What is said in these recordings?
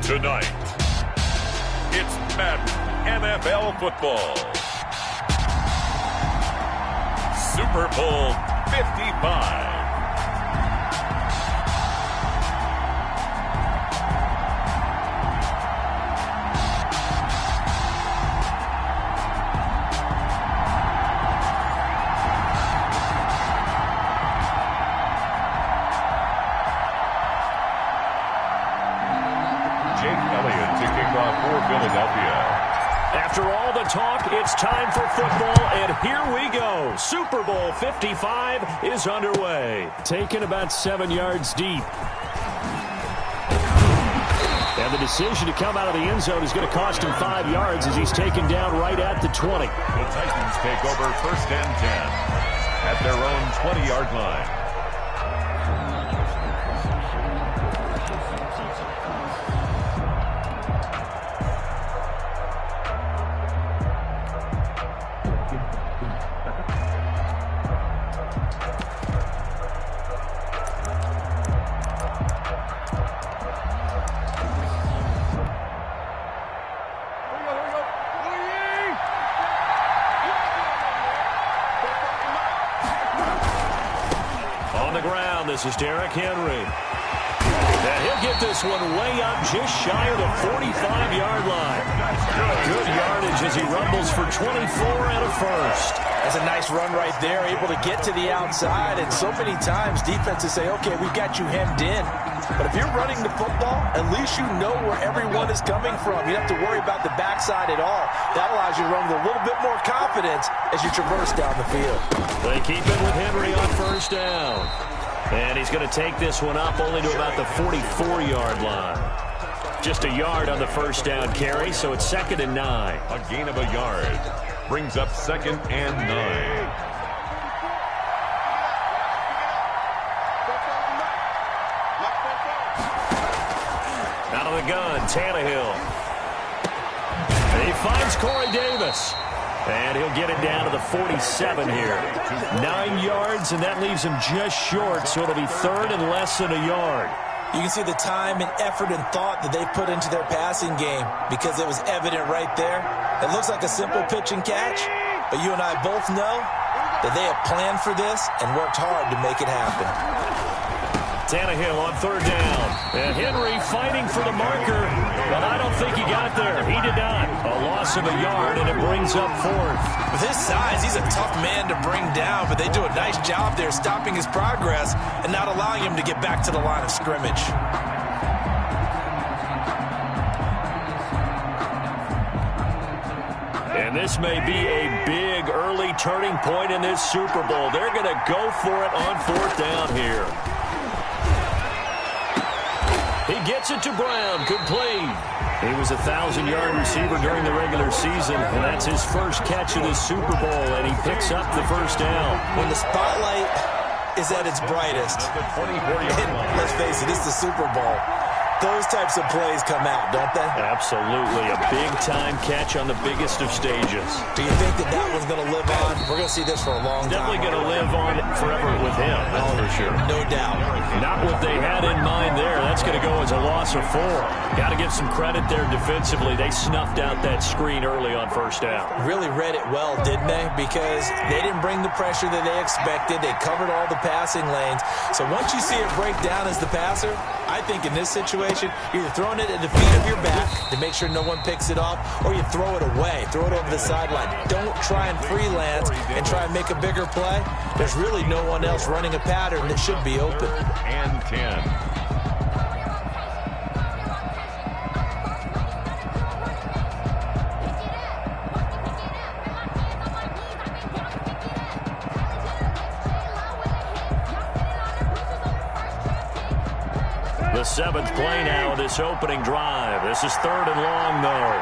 Tonight, it's Madden NFL football. Super Bowl 55. After all the talk, it's time for football, and here we go. Super Bowl 55 is underway. Taken about 7 yards deep. And the decision to come out of the end zone is going to cost him 5 yards as he's taken down right at the 20. The Titans take over 1st and 10 at their own 20-yard line. This is Derrick Henry. And he'll get this one way up just shy of the 45-yard line. Good yardage as he rumbles for 24 and a first. That's a nice run right there, able to get to the outside. And so many times defenses say, okay, we've got you hemmed in. But if you're running the football, at least you know where everyone is coming from. You don't have to worry about the backside at all. That allows you to run with a little bit more confidence as you traverse down the field. They keep it with Henry on 1st down. And he's going to take this one up only to about the 44-yard line. Just a yard on the 1st down carry, so it's 2nd and 9. A gain of a yard brings up 2nd and 9. Out of the gun, Tannehill. And he finds Corey Davis. And he'll get it down to the 47 here. 9 yards, and that leaves him just short, so it'll be 3rd and less than a yard. You can see the time and effort and thought that they put into their passing game because it was evident right there. It looks like a simple pitch and catch, but you and I both know that they have planned for this and worked hard to make it happen. Tannehill on 3rd down. And Henry fighting for the marker, but I don't think he got there. He did not. A loss of a yard, and it brings up 4th. With his size, he's a tough man to bring down, but they do a nice job there stopping his progress and not allowing him to get back to the line of scrimmage. And this may be a big early turning point in this Super Bowl. They're going to go for it on 4th down here. He gets it to Brown, complete. He was a 1,000-yard receiver during the regular season, and that's his first catch of the Super Bowl, and he picks up the 1st down. When the spotlight is at its brightest, and let's face it, it's the Super Bowl. Those types of plays come out, don't they? Absolutely. A big-time catch on the biggest of stages. Do you think that that one's going to live on? We're going to see this for a long time. Definitely going to live on forever with him, that's for sure. No doubt. Not what they had in mind there. That's going to go as a loss of 4. Got to give some credit there defensively. They snuffed out that screen early on 1st down. Really read it well, didn't they? Because they didn't bring the pressure that they expected. They covered all the passing lanes. So once you see it break down as the passer, I think in this situation, you're either throwing it at the feet of your back to make sure no one picks it off, or you throw it away, throw it over the sideline. Don't try and freelance and try and make a bigger play. There's really no one else running a pattern that should be open. And 10. The 7th play now of this opening drive. This is 3rd and long, though.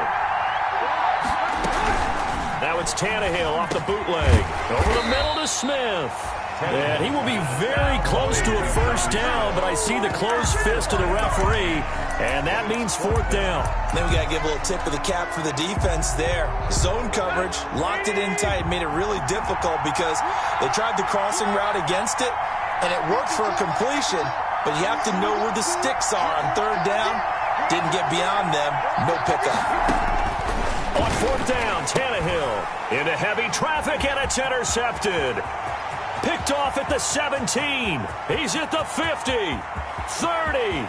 Now it's Tannehill off the bootleg. Over the middle to Smith. And he will be very close to a 1st down, but I see the closed fist of the referee, and that means 4th down. Then we got to give a little tip of the cap for the defense there. Zone coverage, locked it in tight, made it really difficult because they tried the crossing route against it, and it worked for a completion. But you have to know where the sticks are on 3rd down. Didn't get beyond them. No pickup. On fourth down, Tannehill into heavy traffic, and it's intercepted. Picked off at the 17. He's at the 50, 30,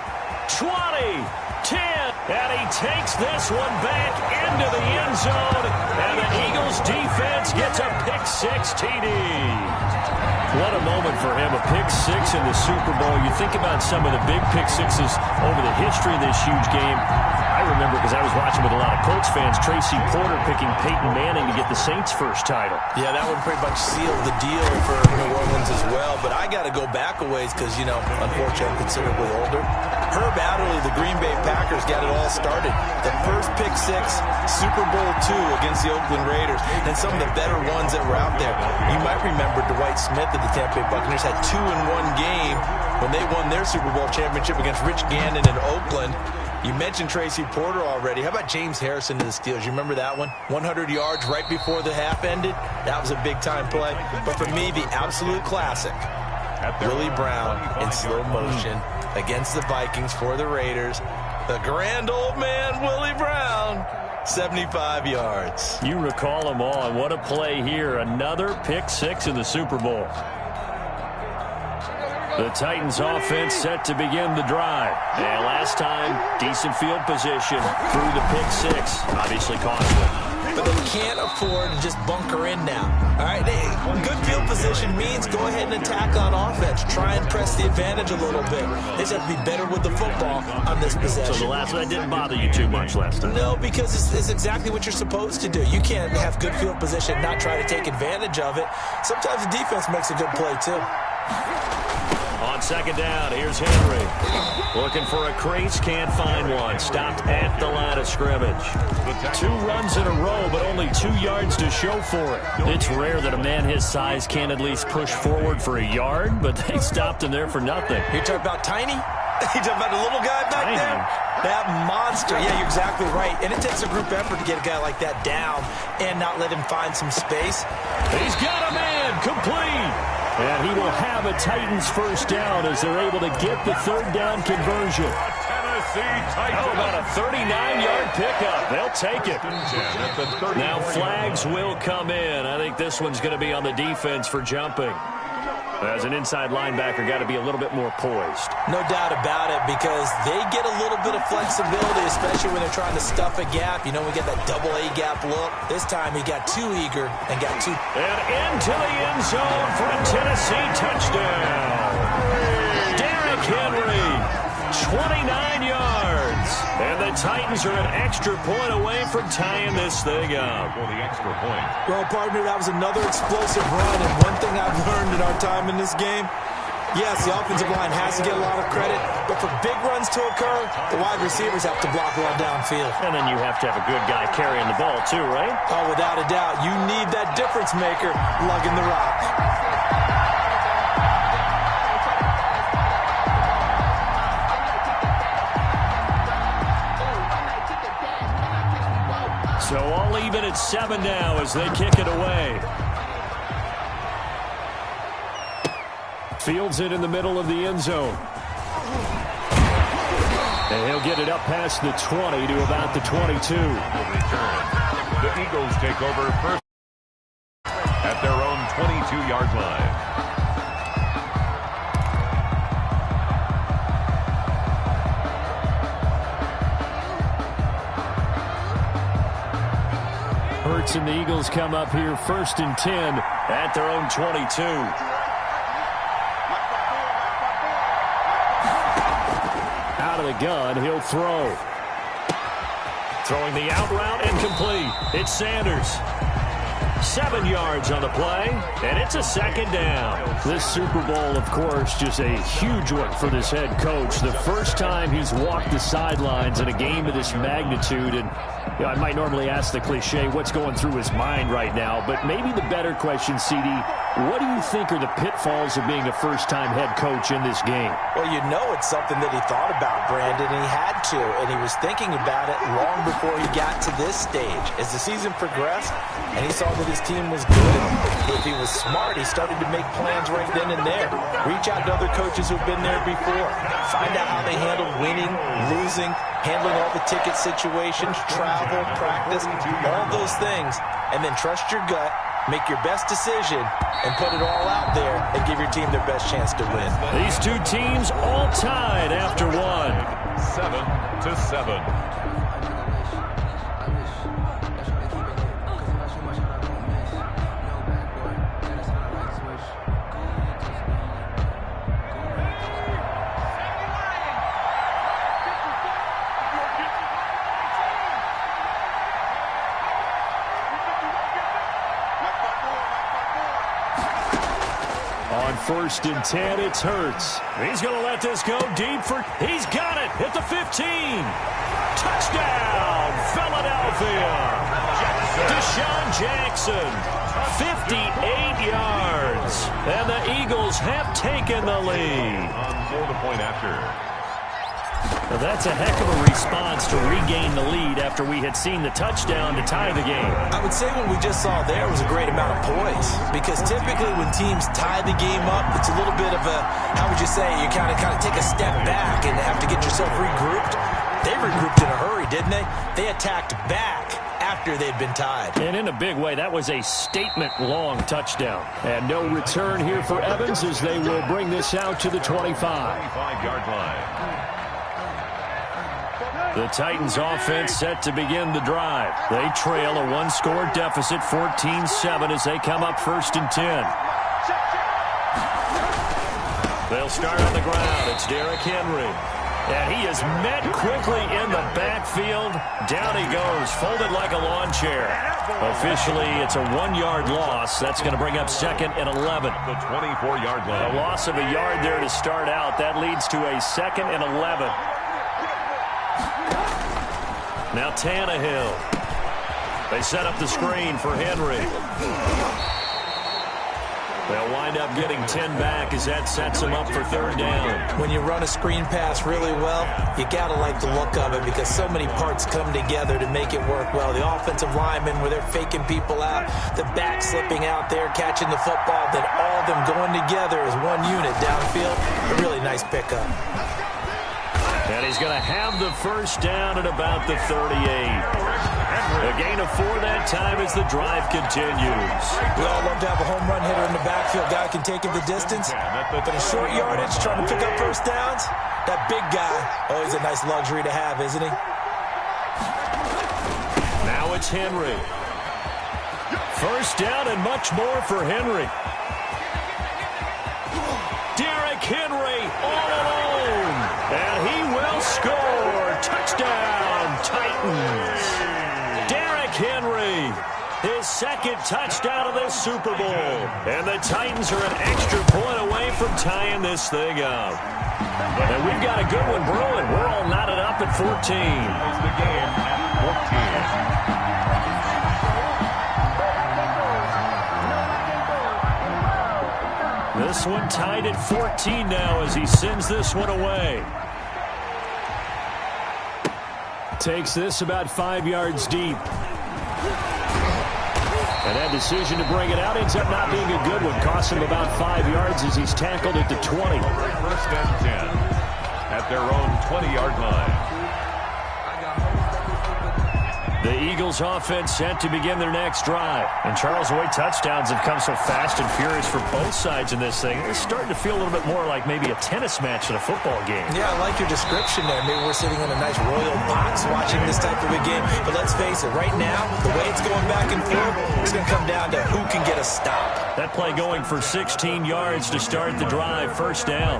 20, 10. And he takes this one back into the end zone. And the Eagles defense gets a pick-6 TD. What a moment for him, a pick-6 in the Super Bowl. You think about some of the big pick-6s over the history of this huge game. I remember, because I was watching with a lot of Colts fans, Tracy Porter picking Peyton Manning to get the Saints' first title. Yeah, that one pretty much sealed the deal for New Orleans as well. But I got to go back a ways because, you know, unfortunately, I'm considerably older. Herb Adderley, the Green Bay Packers, got it all started. The first pick-6, Super Bowl II against the Oakland Raiders, and some of the better ones that were out there. You might remember Dwight Smith of the Tampa Bay Buccaneers had 2 in one game when they won their Super Bowl championship against Rich Gannon in Oakland. You mentioned Tracy Porter already. How about James Harrison to the Steelers? You remember that one? 100 yards right before the half ended? That was a big-time play. But for me, the absolute classic, Willie Brown in slow motion against the Vikings for the Raiders. The grand old man, Willie Brown, 75 yards. You recall them all, and what a play here. Another pick-6 in the Super Bowl. The Titans offense set to begin the drive. And last time, decent field position through the pick-6. Obviously costly. But they can't afford to just bunker in now. All right, good field position means go ahead and attack on offense. Try and press the advantage a little bit. They just have to be better with the football on this possession. So the last one didn't bother you too much last time? No, because it's exactly what you're supposed to do. You can't have good field position and not try to take advantage of it. Sometimes the defense makes a good play, too. On second down, here's Henry. Looking for a crease, can't find one. Stopped at the line of scrimmage. 2 runs in a row, but only 2 yards to show for it. It's rare that a man his size can at least push forward for a yard, but they stopped him there for nothing. You're talking about Tiny? You're talking about the little guy back there? That monster. Yeah, you're exactly right. And it takes a group effort to get a guy like that down and not let him find some space. He's got a man, complete. And he will have a Titans first down as they're able to get the third down conversion. How about a 39-yard pickup? They'll take it. Now flags will come in. I think this one's going to be on the defense for jumping. As an inside linebacker, got to be a little bit more poised. No doubt about it, because they get a little bit of flexibility, especially when they're trying to stuff a gap. You know, we get that double A gap look. This time he got too eager and got too... And into the end zone for a Tennessee touchdown. Derrick Henry, 29 yards. And the Titans are an extra point away from tying this thing up. For the extra point. Well, partner, that was another explosive run. And one thing I've learned in our time in this game, yes, the offensive line has to get a lot of credit, but for big runs to occur, the wide receivers have to block well downfield. And then you have to have a good guy carrying the ball too, right? Oh, without a doubt. You need that difference maker lugging the rock. So all even at 7 now as they kick it away. Fields it in the middle of the end zone. And he'll get it up past the 20 to about the 22. The Eagles take over first at their own 22-yard line. Hurts and the Eagles come up here 1st and 10 at their own 22. Out of the gun, he'll throw. Throwing the out route, incomplete. It's Sanders. 7 yards on the play, and it's a 2nd down. This Super Bowl, of course, just a huge one for this head coach. The first time he's walked the sidelines in a game of this magnitude, and you know, I might normally ask the cliche, what's going through his mind right now, but maybe the better question, CD, What do you think are the pitfalls of being a first-time head coach in this game? Well, you know it's something that he thought about, Brandon, and he had to, and he was thinking about it long before he got to this stage. As the season progressed, and he saw that his team was good, if he was smart, he started to make plans right then and there. Reach out to other coaches who've been there before. Find out how they handled winning, losing, handling all the ticket situations, travel, practice, all those things, and then trust your gut, make your best decision, and put it all out there and give your team their best chance to win. These two teams all tied after one. 7-7. On 1st and 10, it's Hurts. He's going to let this go deep for... He's got it at the 15. Touchdown, Philadelphia. Deshaun Jackson, 58 yards. And the Eagles have taken the lead. On the point after. Well, that's a heck of a response to regain the lead after we had seen the touchdown to tie the game. I would say what we just saw there was a great amount of poise, because typically when teams tie the game up, it's a little bit of a, how would you say, you kind of take a step back and have to get yourself regrouped. They regrouped in a hurry, didn't they? They attacked back after they'd been tied. And in a big way, that was a statement-long touchdown. And no return here for Evans as they will bring this out to the 25. 25-yard line. The Titans offense set to begin the drive. They trail a one-score deficit, 14-7, as they come up 1st and 10. They'll start on the ground. It's Derrick Henry. And he is met quickly in the backfield. Down he goes, folded like a lawn chair. Officially, it's a 1-yard loss. That's going to bring up 2nd and 11. The 24-yard line. A loss of a yard there to start out. That leads to a 2nd and 11. Now Tannehill. They set up the screen for Henry. They'll wind up getting 10 back as that sets them up for 3rd down. When you run a screen pass really well, you got to like the look of it, because so many parts come together to make it work well. The offensive linemen, where they're faking people out, the back slipping out there, catching the football, then all of them going together as one unit downfield. A really nice pickup. And he's going to have the 1st down at about the 38. A gain of 4 that time as the drive continues. We all love to have a home run hitter in the backfield. Guy can take it the distance. But in short yardage, trying to pick up 1st downs, that big guy, always a nice luxury to have, isn't he? Now it's Henry. 1st down and much more for Henry. Derrick Henry all alone. And he will score. Touchdown, Titans. Derrick Henry, his 2nd touchdown of this Super Bowl. And the Titans are an extra point away from tying this thing up. And we've got a good one brewing. We're all knotted up at 14. It's the game at 14. This one tied at 14 now as he sends this one away. Takes this about 5 yards deep. And that decision to bring it out ends up not being a good one. Costs him about 5 yards as he's tackled at the 20. 1st and 10 at their own 20-yard line. The Eagles offense set to begin their next drive. And Charles, the way touchdowns have come so fast and furious for both sides in this thing, it's starting to feel a little bit more like maybe a tennis match than a football game. Yeah, I like your description there. Maybe we're sitting in a nice royal box watching this type of a game. But let's face it, right now, the way it's going back and forth, it's going to come down to who can get a stop. That play going for 16 yards to start the drive, 1st down.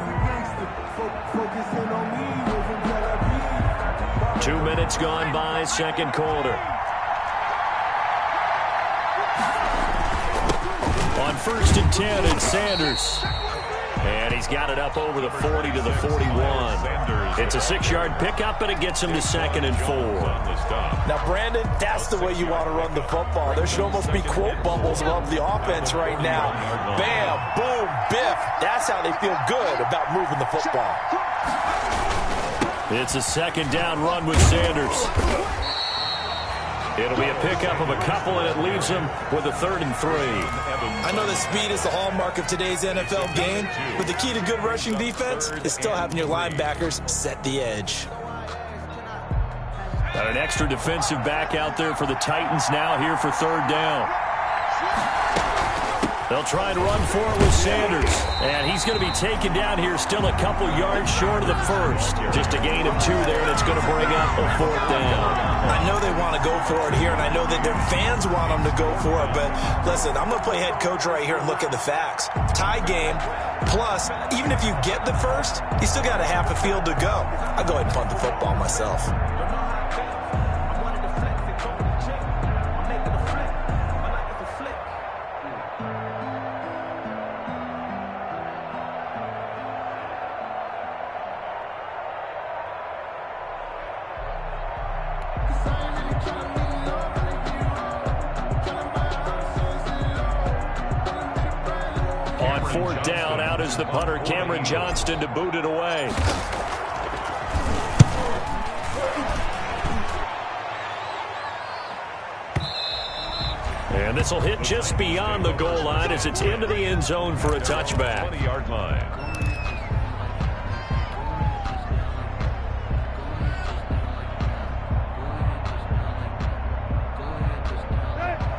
2 minutes gone by, 2nd quarter. On 1st and 10, it's Sanders. And he's got it up over the 40 to the 41. Sanders It's a 6-yard pickup, and it gets him to 2nd and 4. Now, Brandon, that's the way you want to run the football. There should almost be quote bubbles above the offense right now. Bam, boom, biff. That's how they feel good about moving the football. It's a 2nd down run with Sanders. It'll be a pickup of a couple, and it leaves him with a 3rd and 3. I know that speed is the hallmark of today's NFL game, but the key to good rushing defense is still having your linebackers set the edge. Got an extra defensive back out there for the Titans now here for 3rd down. They'll try and run for it with Sanders. And he's going to be taken down here still a couple yards short of the first. Just a gain of 2 there, and it's going to bring up a 4th down. I know they want to go for it here, and I know that their fans want them to go for it. But listen, I'm going to play head coach right here and look at the facts. Tie game, plus, even if you get the first, you still got a half a field to go. I'll go ahead and punt the football myself. On 4th down, out is the punter, Cameron Johnston, to boot it away. And this will hit just beyond the goal line as it's into the end zone for a touchback. 20-yard line.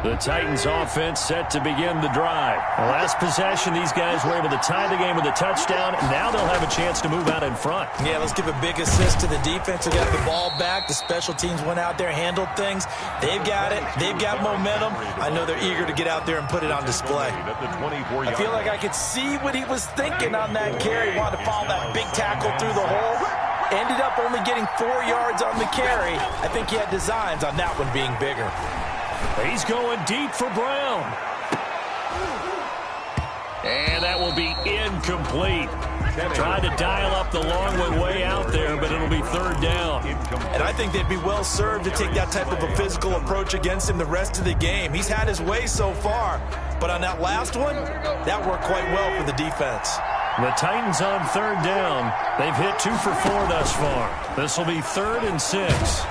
The Titans offense set to begin the drive. The last possession, these guys were able to tie the game with a touchdown. Now they'll have a chance to move out in front. Yeah, let's give a big assist to the defense who got the ball back. The special teams went out there, handled things. They've got it. They've got momentum. I know they're eager to get out there and put it on display. I feel like I could see what he was thinking on that carry. Wanted to follow that big tackle through the hole. Ended up only getting 4 yards on the carry. I think he had designs on that one being bigger. He's going deep for Brown. And that will be incomplete. Tried to dial up the long one way out there, but it'll be 3rd down. And I think they'd be well served to take that type of a physical approach against him the rest of the game. He's had his way so far, but on that last one, that worked quite well for the defense. The Titans on 3rd down. They've hit 2 for 4 thus far. This will be 3rd and 6.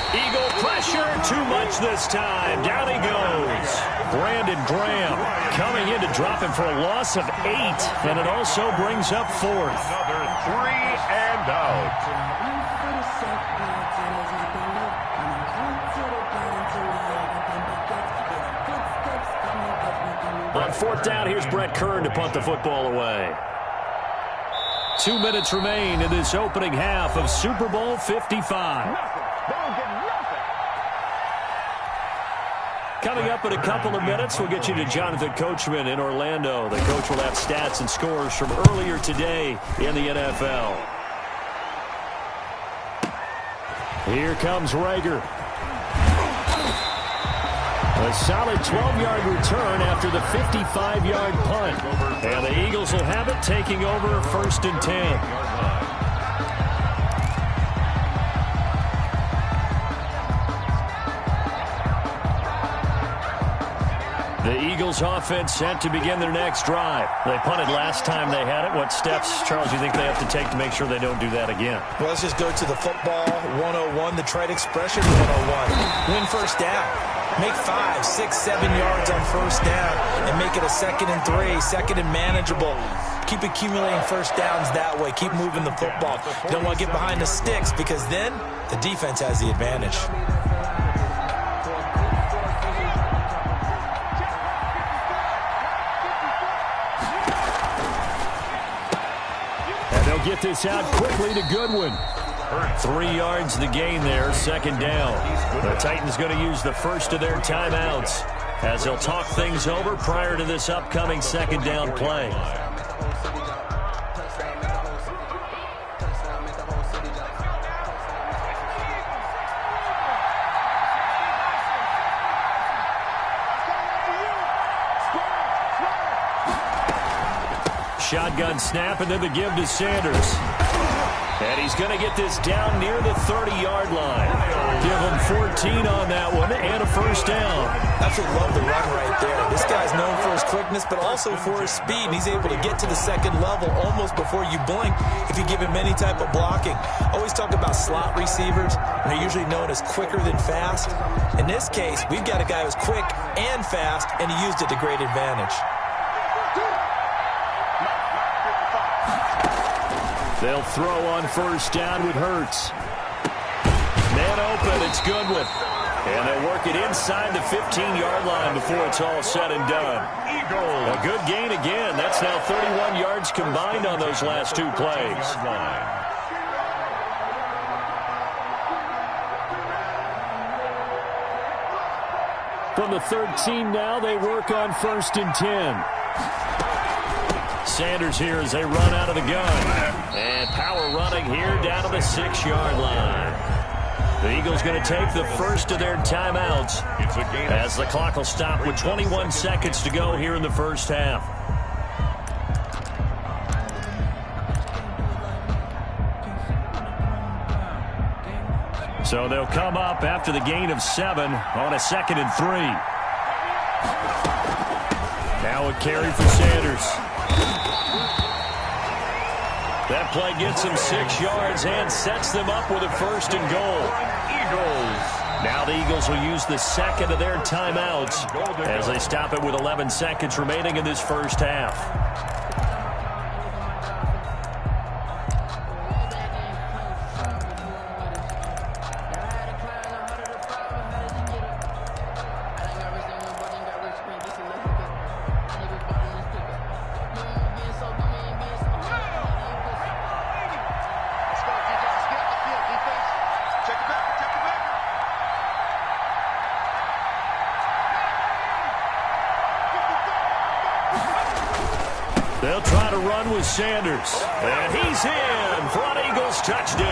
Eagle pressure, too much this time. Down he goes. Brandon Graham coming in to drop him for a loss of 8, and it also brings up 4th. Another 3 and out. On 4th down, here's Brett Kern to punt the football away. 2 minutes remain in this opening half of Super Bowl 55. Coming up in a couple of minutes, we'll get you to Jonathan Coachman in Orlando. The coach will have stats and scores from earlier today in the NFL. Here comes Rager. A solid 12-yard return after the 55-yard punt. And the Eagles will have it, taking over 1st and 10. The Eagles offense set to begin their next drive. They punted last time they had it. What steps, Charles, do you think they have to take to make sure they don't do that again? Well, let's just go to the football 101, the trade expression 101. Win 1st down. Make 5, 6, 7 yards on 1st down and make it a 2nd and 3, 2nd and manageable. Keep accumulating 1st downs that way. Keep moving the football. You don't want to get behind the sticks because then the defense has the advantage. They'll get this out quickly to Goodwin. 3 yards the gain there, 2nd down. The Titans going to use the first of their timeouts as they'll talk things over prior to this upcoming 2nd down play. Shotgun snap, and then the give to Sanders. And he's going to get this down near the 30-yard line. Give him 14 on that one and a first down. Absolutely love the run right there. This guy's known for his quickness, but also for his speed. And he's able to get to the second level almost before you blink if you give him any type of blocking. Always talk about slot receivers, and they're usually known as quicker than fast. In this case, we've got a guy who's quick and fast, and he used it to great advantage. They'll throw on first down with Hurts. Man open, it's Goodwin. And they'll work it inside the 15-yard line before it's all said and done. A good gain again. That's now 31 yards combined on those last two plays. From the 13 now, they work on 1st and 10. Sanders here as they run out of the gun. And power running here down to the 6-yard line. The Eagles going to take the first of their timeouts as the clock will stop with 21 seconds to go here in the first half. So they'll come up after the gain of 7 on a 2nd and 3. Now a carry for Sanders. That play gets them 6 yards and sets them up with a 1st and goal. Now the Eagles will use the second of their timeouts as they stop it with 11 seconds remaining in this first half. They'll try to run with Sanders. And he's in for an Eagles touchdown.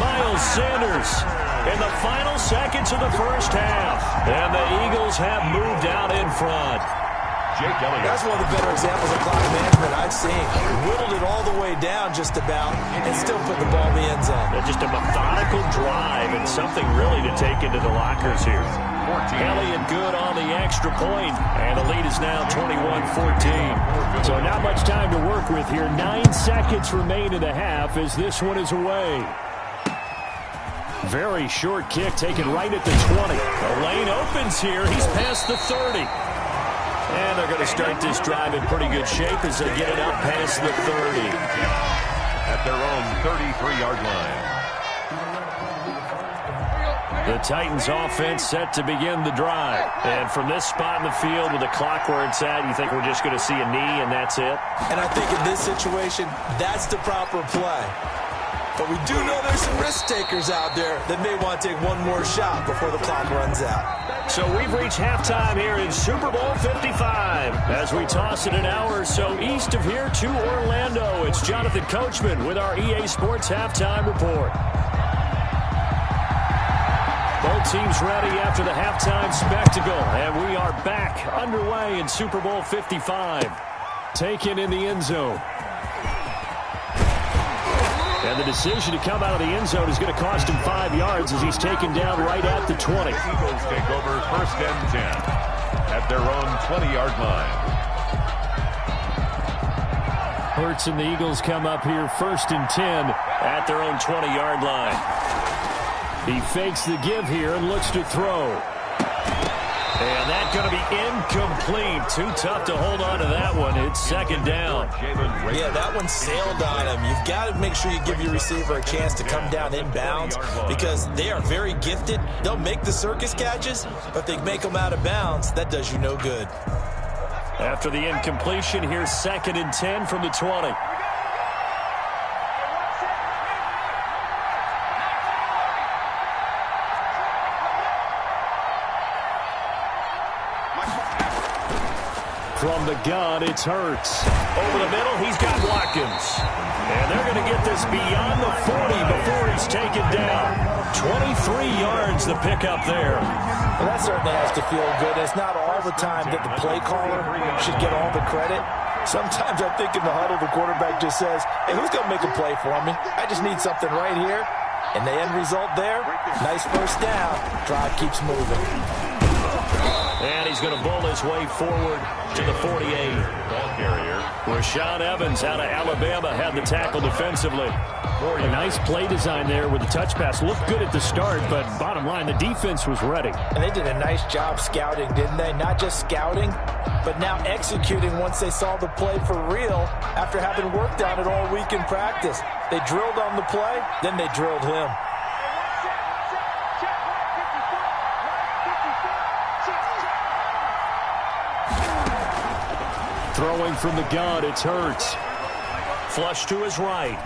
Miles Sanders in the final seconds of the first half. And the Eagles have moved out in front. Jake Elliott. That's one of the better examples of clock management I've seen. Whittled it all the way down just about and still put the ball in the end zone. Just a methodical drive and something really to take into the lockers here. Elliott good on the extra point, and the lead is now 21-14. So not much time to work with here. 9 seconds remain in the half as this one is away. Very short kick taken right at the 20. The lane opens here. He's past the 30. And they're going to start this drive in pretty good shape as they get it up past the 30. At their own 33-yard line. The Titans offense set to begin the drive. And from this spot in the field with the clock where it's at, you think we're just going to see a knee and that's it? And I think in this situation, that's the proper play. But we do know there's some risk takers out there that may want to take one more shot before the clock runs out. So we've reached halftime here in Super Bowl 55. As we toss it an hour or so east of here to Orlando, it's Jonathan Coachman with our EA Sports Halftime Report. Both teams ready after the halftime spectacle, and we are back underway in Super Bowl 55. Taken in the end zone. And the decision to come out of the end zone is going to cost him 5 yards as he's taken down right at the 20. Eagles take over 1st and 10 at their own 20-yard line. Hurts and the Eagles come up here 1st and 10 at their own 20-yard line. He fakes the give here and looks to throw. And that's going to be incomplete. Too tough to hold on to that one. It's 2nd down. Yeah, that one sailed on him. You've got to make sure you give your receiver a chance to come down inbounds because they are very gifted. They'll make the circus catches, but if they make them out of bounds, that does you no good. After the incompletion, here's 2nd and 10 from the 20. From the gun, it's Hurts. Over the middle, he's got Watkins. And they're going to get this beyond the 40 before he's taken down. 23 yards the pickup there. Well, that certainly has to feel good. It's not all the time that the play caller should get all the credit. Sometimes I think in the huddle, the quarterback just says, hey, who's going to make a play for me? I just need something right here. And the end result there, nice first down. Drive keeps moving. And he's going to bull his way forward to the 48. Ball carrier. Rashaan Evans out of Alabama had the tackle defensively. A nice play design there with the touch pass. Looked good at the start, but bottom line, the defense was ready. And they did a nice job scouting, didn't they? Not just scouting, but now executing once they saw the play for real after having worked on it all week in practice. They drilled on the play, then they drilled him. Throwing from the gun, it's Hurts. Flush to his right.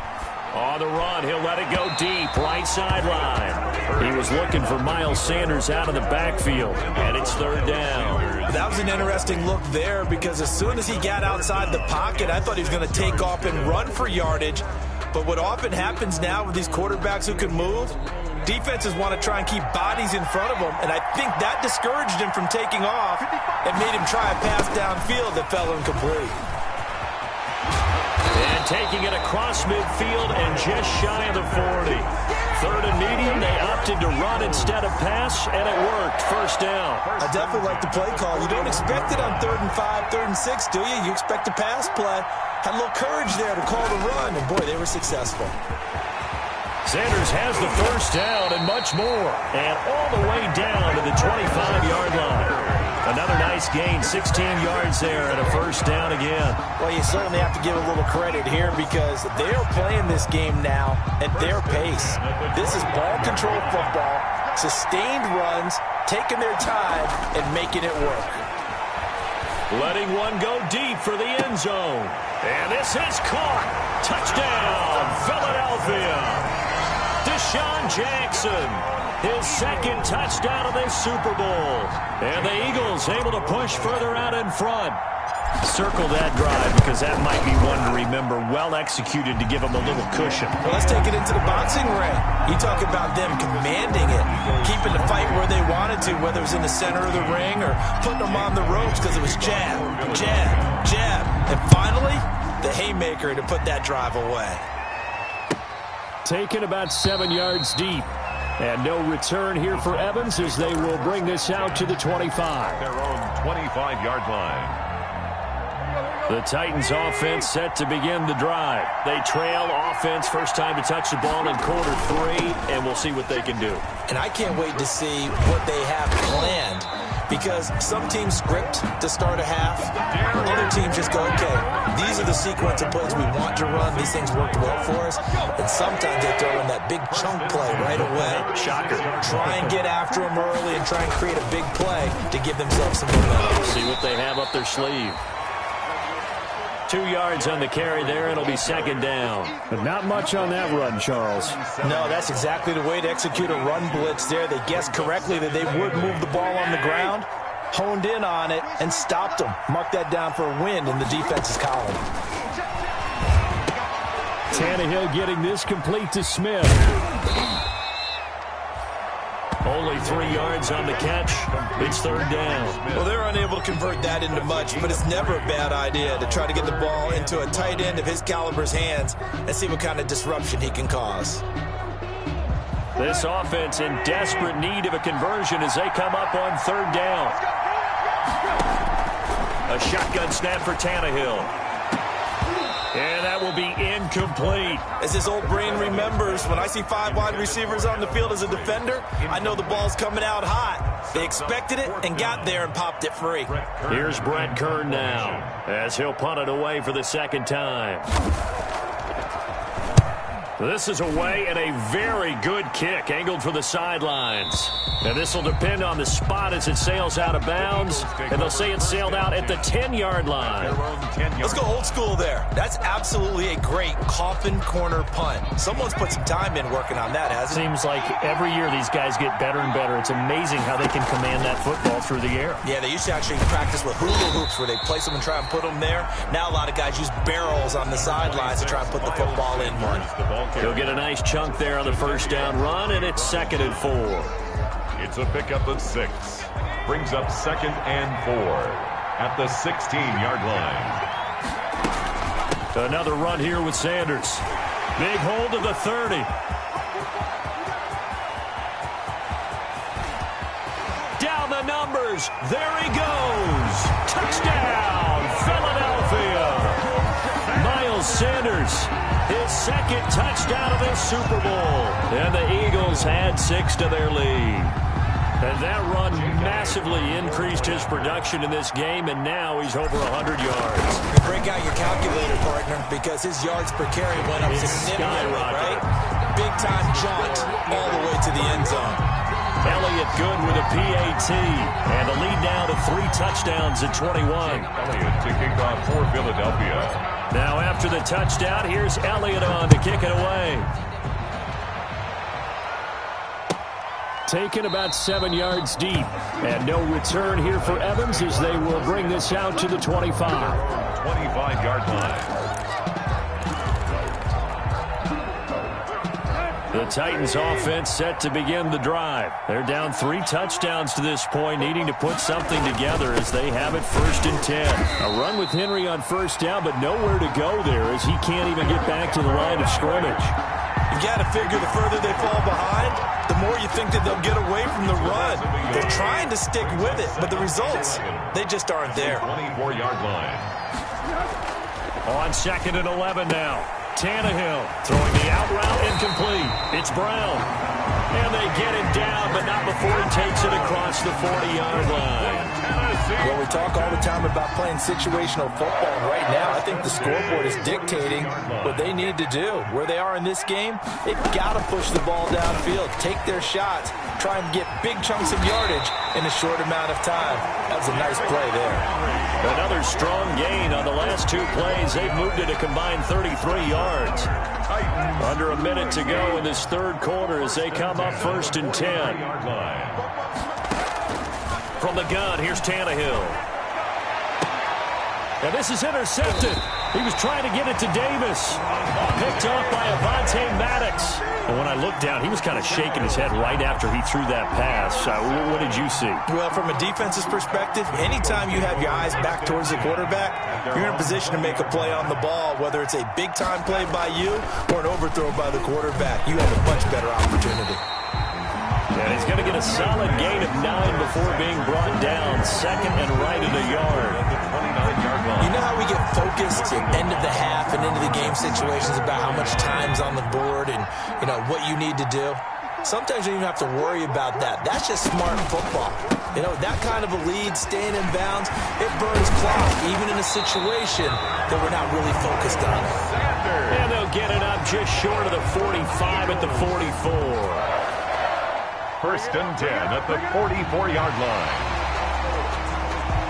On the run, he'll let it go deep, right sideline. He was looking for Miles Sanders out of the backfield, and it's third down. That was an interesting look there because as soon as he got outside the pocket, I thought he was going to take off and run for yardage. But what often happens now with these quarterbacks who can move, defenses want to try and keep bodies in front of them, and I think that discouraged him from taking off and made him try a pass downfield that fell incomplete. And taking it across midfield and just shy of the 40. Third and medium, they opted to run instead of pass, and it worked. First down. I definitely like the play call. You don't expect it on 3rd and 5, 3rd and 6, do you? You expect a pass play. Had a little courage there to call the run, and boy, they were successful. Sanders has the first down and much more. And all the way down to the 25-yard line. Another nice gain, 16 yards there and a first down again. Well, you certainly have to give a little credit here because they're playing this game now at their pace. This is ball control football, sustained runs, taking their time and making it work. Letting one go deep for the end zone. And this is caught. Touchdown, Philadelphia. Deshaun Jackson, his second touchdown of this Super Bowl. And the Eagles able to push further out in front. Circle that drive because that might be one to remember. Well executed to give them a little cushion. Well, let's take it into the boxing ring. You talk about them commanding it, keeping the fight where they wanted to, whether it was in the center of the ring or putting them on the ropes because it was jab, jab, jab. And finally, the haymaker to put that drive away. Taken about 7 yards deep. And no return here for Evans as they will bring this out to the 25. Their own 25-yard line. The Titans offense set to begin the drive. They trail offense, first time to touch the ball in quarter 3, and we'll see what they can do. And I can't wait to see what they have planned because some teams script to start a half. Other teams just go, okay, these are the sequence of plays we want to run. These things worked well for us. And sometimes they throw in that big chunk play right away. Shocker. Try and get after them early and try and create a big play to give themselves some momentum. See what they have up their sleeve. 2 yards on the carry there, and it'll be second down. But not much on that run, Charles. No, that's exactly the way to execute a run blitz there. They guessed correctly that they would move the ball on the ground, honed in on it, and stopped them. Mark that down for a win in the defense's column. Tannehill getting this complete to Smith. Only 3 yards on the catch. It's third down. Well, they're unable to convert that into much, but it's never a bad idea to try to get the ball into a tight end of his caliber's hands and see what kind of disruption he can cause. This offense in desperate need of a conversion as they come up on third down. A shotgun snap for Tannehill. And that will be incomplete. As his old brain remembers, when I see 5 wide receivers on the field as a defender, I know the ball's coming out hot. They expected it and got there and popped it free. Here's Brett Kern now as he'll punt it away for the second time. This is away and a very good kick angled for the sidelines. And this will depend on the spot as it sails out of bounds. And they'll say it sailed out at the 10-yard line. Let's go old school there. That's absolutely a great coffin corner punt. Someone's put some time in working on that, hasn't it? Seems like every year these guys get better and better. It's amazing how they can command that football through the air. Yeah, they used to actually practice with hula hoops where they place them and try and put them there. Now a lot of guys use barrels on the sidelines to try and put the football in one. He'll get a nice chunk there on the first down run, and it's 2nd and 4. It's a pickup of 6. Brings up 2nd and 4 at the 16-yard line. Another run here with Sanders. Big hold of the 30. Down the numbers. There he goes. Touchdown, Philadelphia. Miles Sanders, his second touchdown of this Super Bowl. And the Eagles add 6 to their lead. And that run massively increased his production in this game, and now he's over 100 yards. Break out your calculator, partner, because his yards per carry went up significantly, right? Big-time jaunt all the way to the end zone. Elliott good with a PAT, and the lead now to 3 touchdowns at 21. Elliott to kick off for Philadelphia. Now after the touchdown, here's Elliott on to kick it away. Taken about 7 yards deep. And no return here for Evans as they will bring this out to the 25. 25-yard line. The Titans offense set to begin the drive. They're down 3 touchdowns to this point, needing to put something together as they have it 1st and 10. A run with Henry on 1st down, but nowhere to go there as he can't even get back to the line of scrimmage. You got to figure the further they fall behind, the more you think that they'll get away from the run. They're trying to stick with it, but the results, they just aren't there. 24-yard line. On 2nd and 11 now. Tannehill throwing the out route incomplete. It's Brown. And they get him down, but not before he takes it across the 40-yard line. Well, we talk all the time about playing situational football. Right now, I think the scoreboard is dictating what they need to do. Where they are in this game, they've got to push the ball downfield, take their shots, try and get big chunks of yardage in a short amount of time. That was a nice play there. Another strong gain on the last 2 plays. They've moved it a combined 33 yards. Under a minute to go in this 3rd quarter as they come up 1st and 10. From the gun, here's Tannehill. And this is intercepted. He was trying to get it to Davis. Picked off by Avonte Maddox. And when I looked down, he was kind of shaking his head right after he threw that pass. What did you see? Well, from a defense's perspective, anytime you have your eyes back towards the quarterback, you're in a position to make a play on the ball, whether it's a big-time play by you or an overthrow by the quarterback. You have a much better opportunity. And he's going to get a solid gain of 9 before being brought down. 2nd and right at a yard. You know how we get focused at end of the half and into the game situations about how much time's on the board and, you know, what you need to do? Sometimes you don't even have to worry about that. That's just smart football. You know, that kind of a lead, staying in bounds, it burns clock, even in a situation that we're not really focused on. And they'll get it up just short of the 45 at the 44. 1st and 10 at the 44-yard line.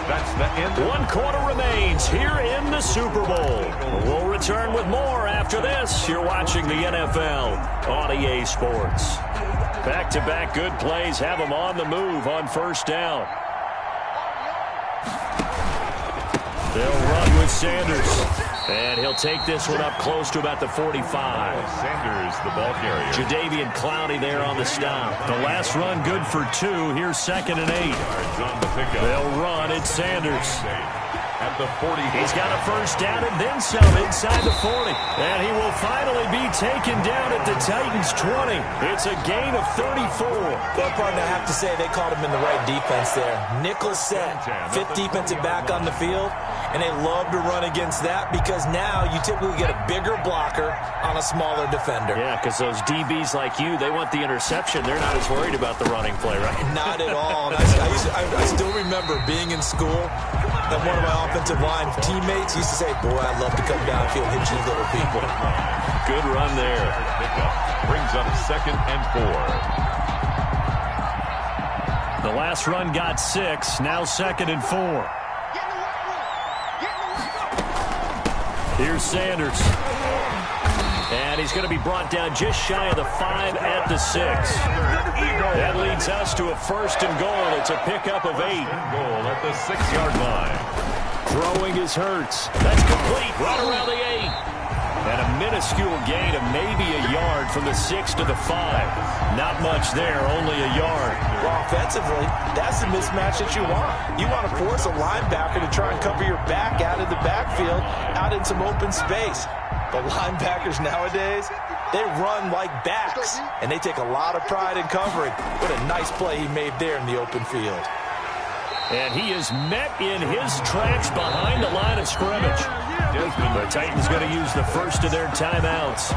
That's the end. 1 quarter remains here in the Super Bowl. We'll return with more after this. You're watching the NFL on EA Sports. Back-to-back good plays have them on the move on 1st down. They'll run with Sanders. And he'll take this one up close to about the 45. Sanders, the ball carrier. Jadeveon Clowney there on the stop. The last run good for 2. Here's 2nd and 8. On the pickup. They'll run. It's Sanders. At the 40. He's got a 1st down and then some inside the 40. And he will finally be taken down at the Titans' 20. It's a gain of 34. Well, partner, I have to say they called him in the right defense there. Nickel set, 5th defensive back on the field. And they love to run against that because now you typically get a bigger blocker on a smaller defender. Yeah, because those DBs like you, they want the interception. They're not as worried about the running play, right? Not at all. And I still remember being in school and one of my offensive line teammates used to say, boy, I'd love to come downfield and hit you little people. Good run there. Brings up 2nd and 4. The last run got 6. Now 2nd and 4. Here's Sanders. And he's going to be brought down just shy of the 5 at the 6. That leads us to a 1st and goal. It's a pickup of 8. Goal at the 6-yard line. Throwing is Hurts. That's complete. Right around the 8. And a minuscule gain of maybe a yard from the 6 to the 5. Not much there, only a yard. Well, offensively, that's the mismatch that you want. You want to force a linebacker to try and cover your back out of the backfield, out in some open space. But linebackers nowadays, they run like backs, and they take a lot of pride in covering. What a nice play he made there in the open field. And he is met in his tracks behind the line of scrimmage. The Titans going to use the first of their timeouts.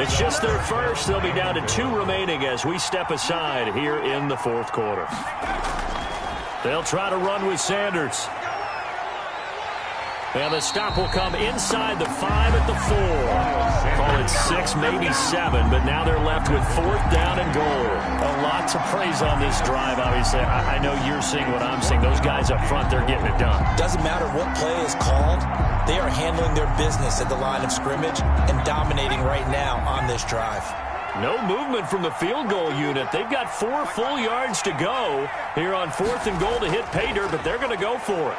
It's just their first. They'll be down to 2 remaining as we step aside here in the fourth quarter. They'll try to run with Sanders. And the stop will come inside the 5 at the 4. Call it 6, maybe 7, but now they're left with 4th down and goal. A lot to praise on this drive, obviously. I know you're seeing what I'm seeing. Those guys up front, they're getting it done. Doesn't matter what play is called. They are handling their business at the line of scrimmage and dominating right now on this drive. No movement from the field goal unit. They've got 4 full yards to go here on 4th and goal to hit pay dirt, but they're going to go for it.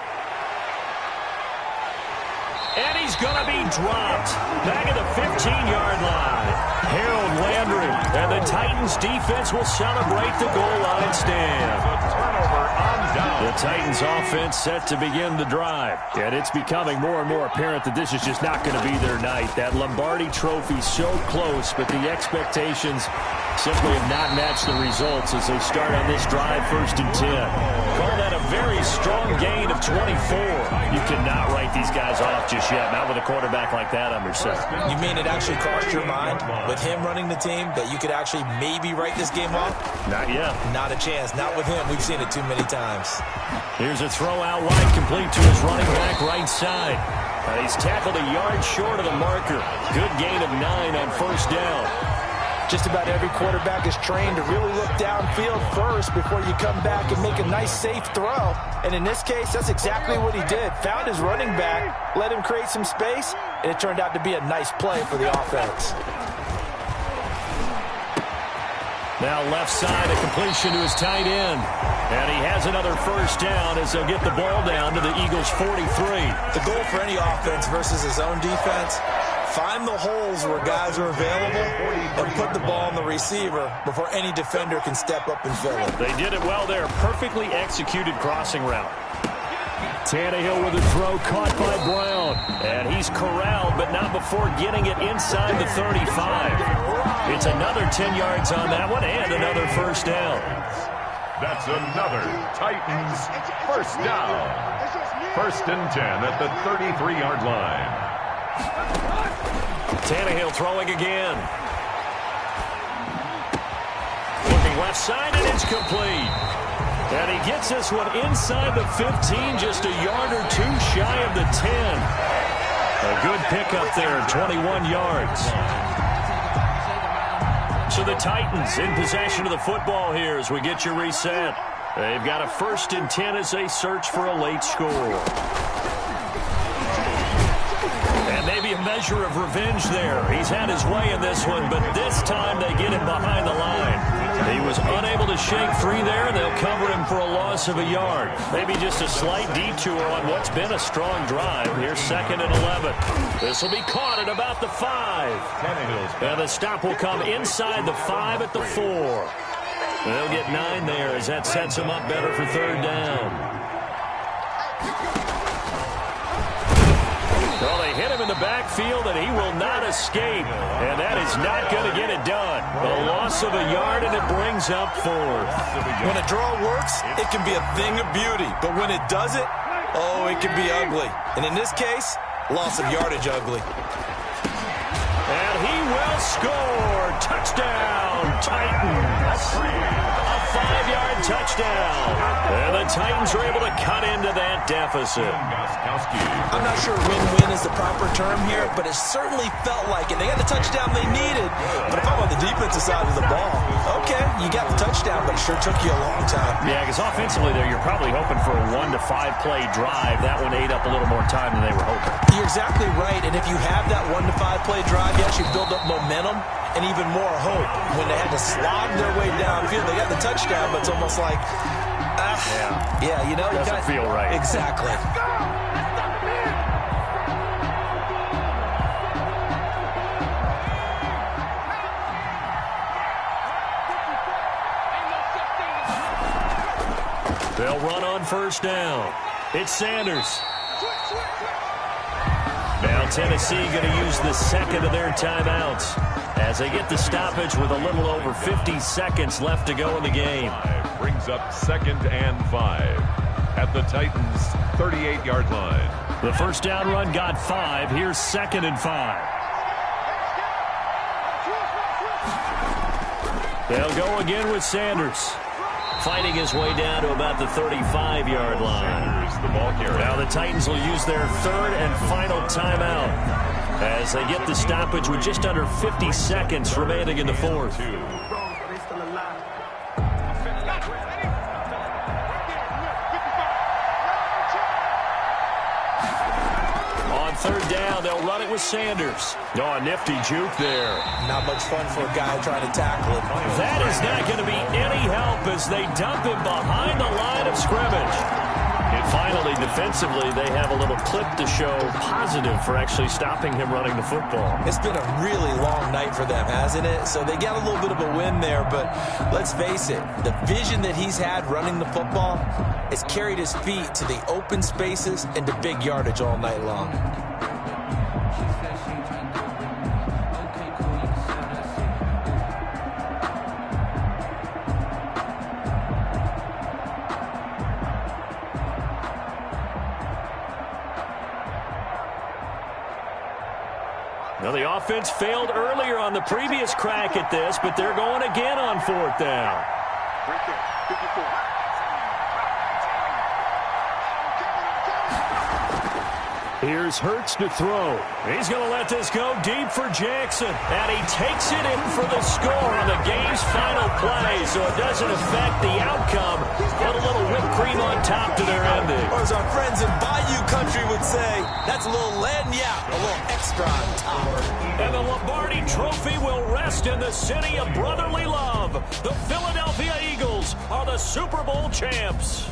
And he's going to be dropped back at the 15-yard line. Harold Landry and the Titans defense will celebrate the goal line stand. Turnover on down. The Titans offense set to begin the drive. And it's becoming more and more apparent that this is just not going to be their night. That Lombardi trophy so close, but the expectations simply have not matched the results as they start on this drive 1st and 10. Call that a very strong gain of 24. You cannot write these guys off just yet, not with a quarterback like that under center. You mean it actually crossed your mind with him running the team that you could actually maybe write this game off? Not yet. Not a chance. Not with him. We've seen it too many times. Here's a throw out wide, complete to his running back right side. He's tackled a yard short of the marker. Good gain of 9 on 1st down. Just about every quarterback is trained to really look downfield first before you come back and make a nice, safe throw. And in this case, that's exactly what he did. Found his running back, let him create some space, and it turned out to be a nice play for the offense. Now left side, a completion to his tight end. And he has another 1st down as they'll get the ball down to the Eagles' 43. The goal for any offense versus his own defense, find the holes where guys are available and put the ball on the receiver before any defender can step up and fill it. They did it well there. Perfectly executed crossing route. Tannehill with a throw caught by Brown. And he's corralled, but not before getting it inside the 35. It's another 10 yards on that one and another 1st down. That's another Titans 1st down. 1st and 10 at the 33-yard line. Tannehill throwing again. Looking left side, and it's complete. And he gets this one inside the 15, just a yard or 2 shy of the 10. A good pickup there, 21 yards. So the Titans in possession of the football here as we get you reset. They've got a 1st and 10 as they search for a late score. Maybe a measure of revenge there. He's had his way in this one, but this time they get him behind the line. He was unable to shake free there. They'll cover him for a loss of a yard. Maybe just a slight detour on what's been a strong drive. Here's 2nd and 11. This will be caught at about the 5. And the stop will come inside the 5 at the 4. They'll get 9 there as that sets them up better for 3rd down. Well, they hit him in the backfield, and he will not escape. And that is not going to get it done. A loss of a yard, and it brings up 4th. When a draw works, it can be a thing of beauty. But when it doesn't, oh, it can be ugly. And in this case, loss of yardage ugly. And he will score. Touchdown, Titans. A 5-yard touchdown. And the Titans are able to cut into that deficit. I'm not sure win-win is the proper term here, but it certainly felt like it. They got the touchdown they needed. But if I'm on the defensive side of the ball, okay, you got the touchdown, but it sure took you a long time. Yeah, because offensively there, you're probably hoping for a 1 to 5 play drive. That one ate up a little more time than they were hoping. You're exactly right, and if you have that 1 to 5 play drive, you actually build up momentum and even more hope. When they had to slog their way downfield, they got the touchdown, but it's almost like, yeah, you know, doesn't feel right. Exactly. They'll run on first down. It's Sanders. Now Tennessee going to use the second of their timeouts as they get the stoppage with a little over 50 seconds left to go in the game. Brings up 2nd and 5 at the Titans' 38-yard line. The first down run got 5. Here's 2nd and 5. They'll go again with Sanders. Fighting his way down to about the 35-yard line. Sanders, the ball carrier. Now the Titans will use their third and final timeout as they get the stoppage with just under 50 seconds remaining in the fourth. On third down, they'll run it with Sanders. Oh, a nifty juke there. Not much fun for a guy trying to tackle him. That is not going to be any help as they dump him behind the line of scrimmage. And finally, defensively, they have a little clip to show positive for actually stopping him running the football. It's been a really long night for them, hasn't it? So they got a little bit of a win there, but let's face it, the vision that he's had running the football has carried his feet to the open spaces and to big yardage all night long. Now, the offense failed earlier on the previous crack at this, but they're going again on fourth down. Right there, 54. Here's Hurts to throw. He's going to let this go deep for Jackson. And he takes it in for the score on the game's final play, so it doesn't affect the outcome. Put a little whipped cream on top to their ending. Or as our friends in Bayou Country would say, that's a little lagniappe, a little extra on top. And the Lombardi Trophy will rest in the city of brotherly love. The Philadelphia Eagles are the Super Bowl champs.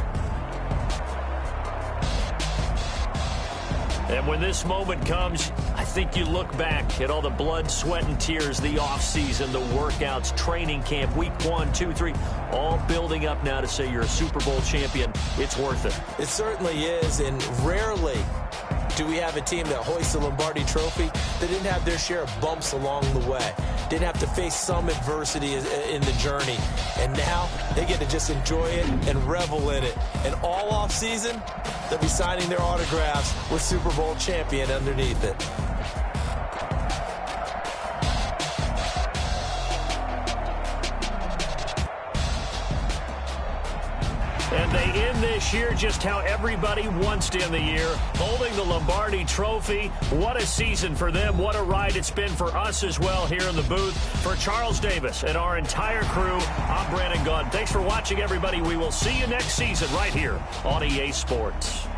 And when this moment comes, I think you look back at all the blood, sweat, and tears, the offseason, the workouts, training camp, week 1, 2, 3, all building up now to say you're a Super Bowl champion. It's worth it. It certainly is, and rarely do we have a team that hoists the Lombardi Trophy that didn't have their share of bumps along the way, didn't have to face some adversity in the journey, and now they get to just enjoy it and revel in it. And all offseason, they'll be signing their autographs with Super Bowl champion underneath it. And they end this year just how everybody wants to end the year, holding the Lombardi Trophy. What a season for them. What a ride it's been for us as well here in the booth. For Charles Davis and our entire crew, I'm Brandon Gaudin. Thanks for watching, everybody. We will see you next season right here on EA Sports.